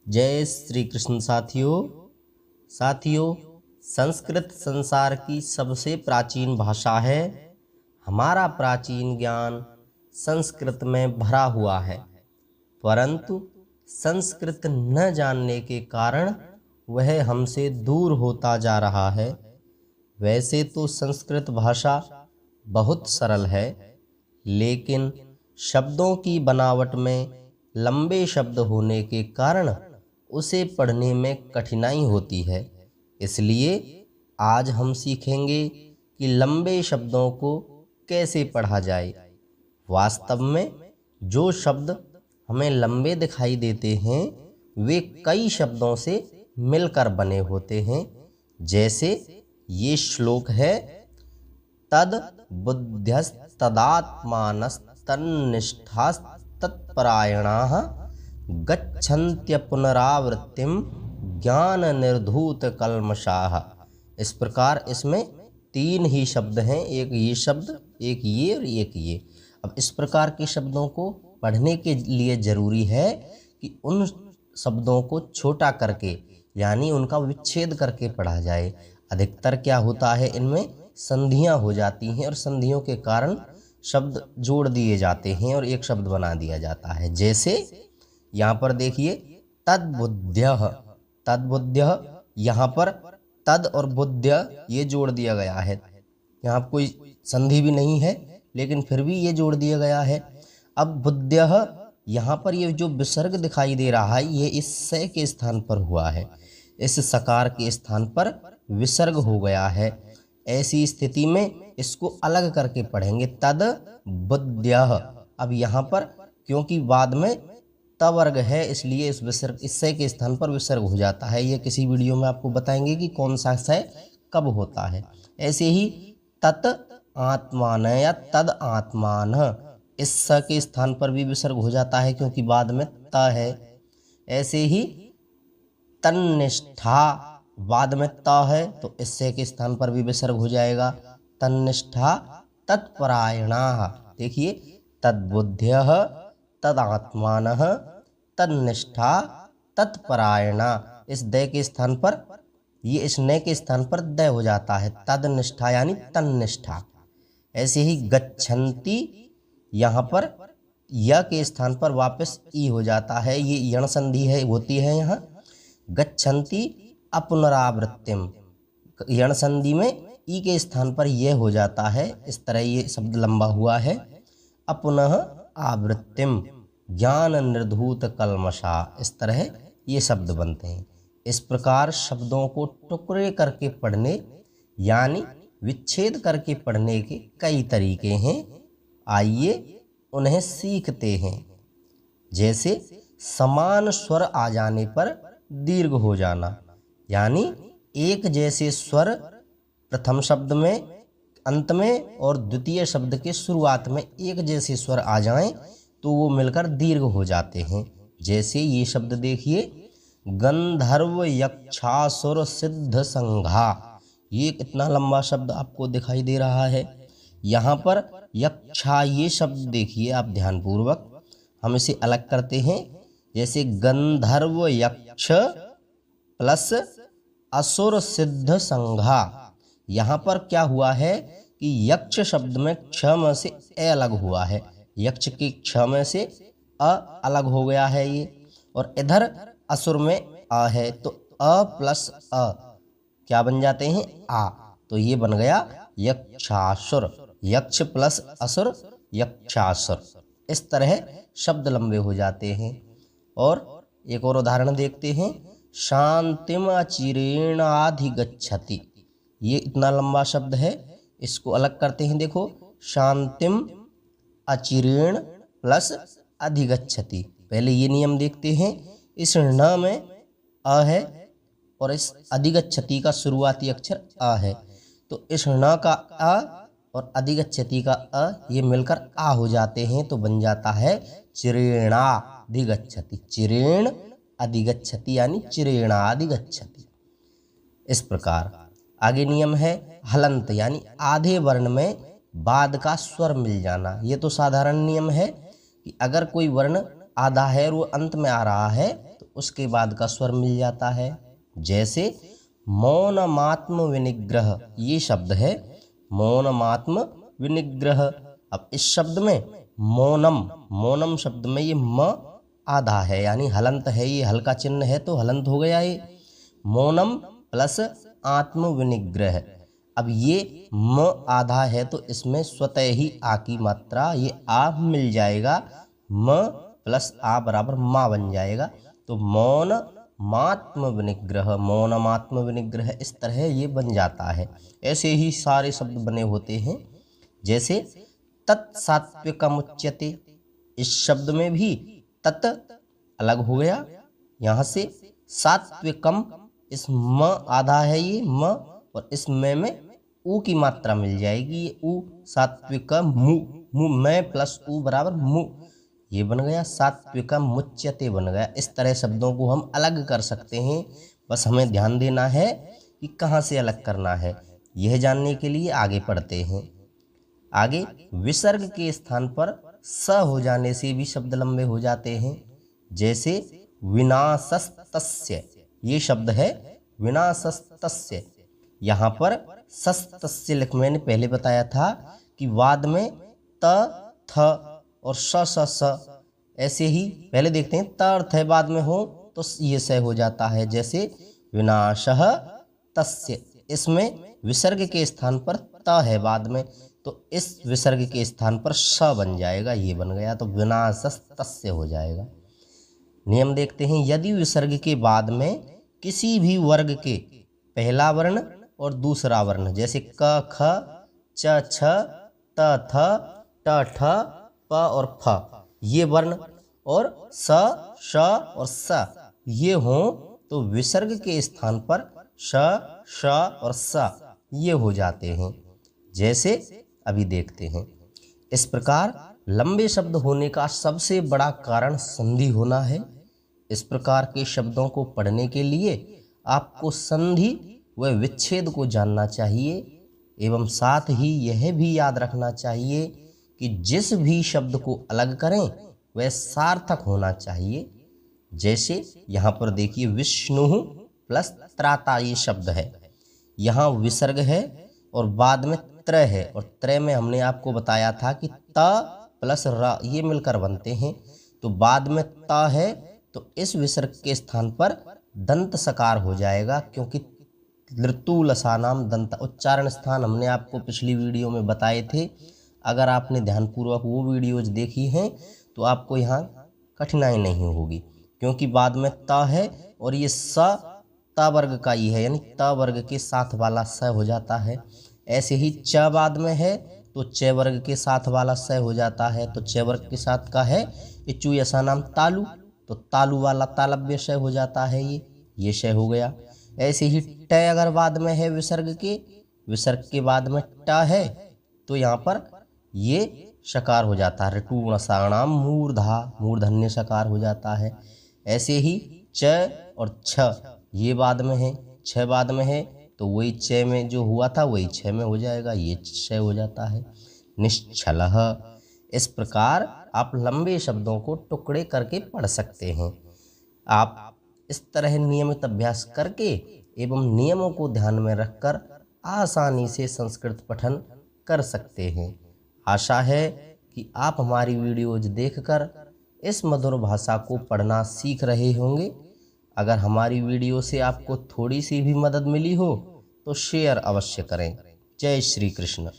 जय श्री कृष्ण साथियों संस्कृत संसार की सबसे प्राचीन भाषा है। हमारा प्राचीन ज्ञान संस्कृत में भरा हुआ है, परंतु संस्कृत न जानने के कारण वह हमसे दूर होता जा रहा है। वैसे तो संस्कृत भाषा बहुत सरल है, लेकिन शब्दों की बनावट में लंबे शब्द होने के कारण उसे पढ़ने में कठिनाई होती है। इसलिए आज हम सीखेंगे कि लंबे शब्दों को कैसे पढ़ा जाए। वास्तव में जो शब्द हमें लंबे दिखाई देते हैं वे कई शब्दों से मिलकर बने होते हैं। जैसे ये श्लोक है, तद बुद्ध्यस्तदात्मानस्तन्निष्ठास्तत्परायणाः गच्छन्त्य पुनरावृत्तिम ज्ञान निर्धूत कल्मषाः। इस प्रकार इसमें तीन ही शब्द हैं, एक ये शब्द, एक ये और एक ये। अब इस प्रकार के शब्दों को पढ़ने के लिए जरूरी है कि उन शब्दों को छोटा करके यानी उनका विच्छेद करके पढ़ा जाए। अधिकतर क्या होता है, इनमें संधियां हो जाती हैं और संधियों के कारण शब्द जोड़ दिए जाते हैं और एक शब्द बना दिया जाता है। जैसे यहाँ पर देखिए, तद्बुद्ध्यः, यहाँ पर तद और बुद्ध्य ये जोड़ दिया गया है। यहाँ कोई संधि भी नहीं है, लेकिन फिर भी ये जोड़ दिया गया है। अब बुद्ध्यः, यहाँ पर ये जो विसर्ग दिखाई दे रहा है ये इस स के स्थान पर हुआ है, इस सकार के स्थान पर विसर्ग हो गया है। ऐसी स्थिति में इसको अलग करके पढ़ेंगे, तद बुद्ध्यः। अब यहाँ पर क्योंकि बाद में तवर्ग है, इसलिए इस विसर्ग इस स के स्थान पर विसर्ग हो जाता है। ये किसी वीडियो में आपको बताएंगे कि कौन सा स कब होता है। ऐसे ही तत् आत्मान या तद आत्मान, इस स के स्थान पर भी विसर्ग हो जाता है क्योंकि बाद में त है। ऐसे ही तन्निष्ठा, बाद में त है तो इस स के स्थान पर भी विसर्ग हो जाएगा, तन्निष्ठा तत्परायणाः। देखिए, तद्बुद्ध्यः तदात्मानः तन्निष्ठा तत्परायणा, इस द के स्थान पर ये इस न के स्थान पर द हो जाता है, तदनिष्ठा यानी तन्निष्ठा। ऐसे ही गच्छन्ति, यहाँ पर य के स्थान पर वापस ई हो जाता है, ये यण संधि है होती है यहाँ। गच्छन्ति अपुनरावृत्तिम, यण संधि में ई के स्थान पर यह हो जाता है। इस तरह ये शब्द लंबा हुआ है, अपुनः आवृत्तिम ज्ञान निर्धूत कल्मषा, इस तरह ये शब्द बनते हैं। इस प्रकार शब्दों को टुकड़े करके पढ़ने यानी विच्छेद करके पढ़ने के कई तरीके हैं। आइए उन्हें सीखते हैं। जैसे समान स्वर आ जाने पर दीर्घ हो जाना, यानी एक जैसे स्वर प्रथम शब्द में, अंत में और द्वितीय शब्द के शुरुआत में एक जैसे स्वर आ जाएं तो वो मिलकर दीर्घ हो जाते हैं। जैसे ये शब्द देखिए, गंधर्व यक्षासुर सिद्ध संघा, ये कितना लंबा शब्द आपको दिखाई दे रहा है। यहाँ पर यक्षा, ये शब्द देखिए आप ध्यानपूर्वक, हम इसे अलग करते हैं। जैसे गंधर्व यक्ष प्लस असुर सिद्ध संघा, यहाँ पर क्या हुआ है कि यक्ष शब्द में क्ष से ए अलग हुआ है, यक्ष के क्ष में से अ अलग हो गया है ये, और इधर असुर में अ है तो अ प्लस अ क्या बन जाते हैं, आ। तो ये बन गया यक्षासुर, यक्ष प्लस असुर यक्षासुर। इस तरह शब्द लंबे हो जाते हैं। और एक और उदाहरण देखते हैं, शांतिम अचिरेणाधिगच्छति, ये इतना लंबा शब्द है, इसको अलग करते हैं। देखो, शांतिम अचिरेण प्लस अधिगच्छति, पहले ये नियम देखते हैं। इस न में अ है और इस अधिगच्छति का शुरुआती अक्षर अ है, तो इस न का अ और अधिगच्छति का अ ये मिलकर आ हो जाते हैं, तो बन जाता है चिरेणाधिगच्छति, चिरेण अधिगच्छति यानी चिरेणाधिगच्छति। इस प्रकार आगे नियम है हलंत, यानी आधे वर्ण में बाद का स्वर मिल जाना। ये तो साधारण नियम है कि अगर कोई वर्ण आधा है और वो अंत में आ रहा है तो उसके बाद का स्वर मिल जाता है। जैसे मौनमात्म विनिग्रह, ये शब्द है मौनमात्म विनिग्रह। अब इस शब्द में मौनम, मौनम शब्द में ये म आधा है यानी हलंत है, ये हल्का चिन्ह है तो हलंत हो गया ये। मौनम प्लस आत्म विनिग्रह। अब ये म आधा है तो इसमें स्वतः ही आ की मात्रा, ये आ मिल जाएगा, म प्लस आ बराबर मा बन जाएगा। तो मौन मात्म विनिग्रह, मौनमात्म विनिग्रह, इस तरह ये बन जाता है। ऐसे ही सारे शब्द बने होते हैं। जैसे तत्सात्विकमुच्यते, इस शब्द में भी तत् अलग हो गया यहाँ से, सात्विकम इस म आधा है ये म, और इस में ऊ की मात्रा मिल जाएगी, ये ऊ सात्विकम मु, मु में प्लस ऊ बराबर मु, ये बन गया सात्विकम मुच्यते बन गया। इस तरह शब्दों को हम अलग कर सकते हैं, बस हमें ध्यान देना है कि कहाँ से अलग करना है। यह जानने के लिए आगे पढ़ते हैं। आगे विसर्ग के स्थान पर स हो जाने से भी शब्द लंबे हो जाते हैं। जैसे विनाशस्तस्य, ये शब्द है विनाशस्तस्य, यहाँ पर सस्तस्य लिख, मैंने पहले बताया था कि वाद में त थ और स, ऐसे ही पहले देखते हैं, त अर्थ है बाद में हो तो ये स हो जाता है। जैसे विनाशः तस्य, इसमें विसर्ग के स्थान पर त है बाद में, तो इस विसर्ग के स्थान पर स बन जाएगा, ये बन गया, तो विनाशस्तस्य हो जाएगा। नियम देखते हैं। यदि विसर्ग के बाद में किसी भी वर्ग के पहला वर्ण और दूसरा वर्ण, जैसे क ख च छ त थ ट ठ प और फ, ये वर्ण और स श और स ये हों तो विसर्ग के स्थान पर श श और स ये हो जाते हैं। जैसे अभी देखते हैं। इस प्रकार लंबे शब्द होने का सबसे बड़ा कारण संधि होना है। इस प्रकार के शब्दों को पढ़ने के लिए आपको संधि व विच्छेद को जानना चाहिए, एवं साथ ही यह भी याद रखना चाहिए कि जिस भी शब्द को अलग करें वह सार्थक होना चाहिए। जैसे यहाँ पर देखिए विष्णु प्लस त्राता ये शब्द है, यहाँ विसर्ग है और बाद में त्र है, और त्र में हमने आपको बताया था कि त प्लस र ये मिलकर बनते हैं, तो बाद में त है तो इस विसर्ग के स्थान पर दंत सकार हो जाएगा, क्योंकि ऋतु लसानाम दंत उच्चारण स्थान हमने आपको पिछली वीडियो में बताए थे। अगर आपने ध्यानपूर्वक वो वीडियोज देखी हैं तो आपको यहाँ कठिनाई नहीं होगी, क्योंकि बाद में त है और ये स त वर्ग का ही है, यानी त वर्ग के साथ वाला स हो जाता है। ऐसे ही च बाद में है तो च वर्ग के साथ वाला स हो जाता है, तो च वर्ग के साथ का है इचु ऐसा नाम तालु, तो तालु वाला तालव्य श हो जाता है, ये श हो गया। ऐसे ही ट अगर बाद में है विसर्ग के बाद में ट है तो यहाँ पर ये शकार हो जाता है, ऋटुणसाणाम मूर्धा, मूर्धन्य शकार हो जाता है। ऐसे ही च और छ ये बाद में है, छ बाद में है तो वही च में जो हुआ था वही छ में हो जाएगा, ये छ हो जाता है। निश्चलः, इस प्रकार आप लंबे शब्दों को टुकड़े करके पढ़ सकते हैं। आप इस तरह नियमित अभ्यास करके एवं नियमों को ध्यान में रखकर आसानी से संस्कृत पठन कर सकते हैं। आशा है कि आप हमारी वीडियोज देखकर इस मधुर भाषा को पढ़ना सीख रहे होंगे। अगर हमारी वीडियो से आपको थोड़ी सी भी मदद मिली हो तो शेयर अवश्य करें। जय श्री कृष्ण।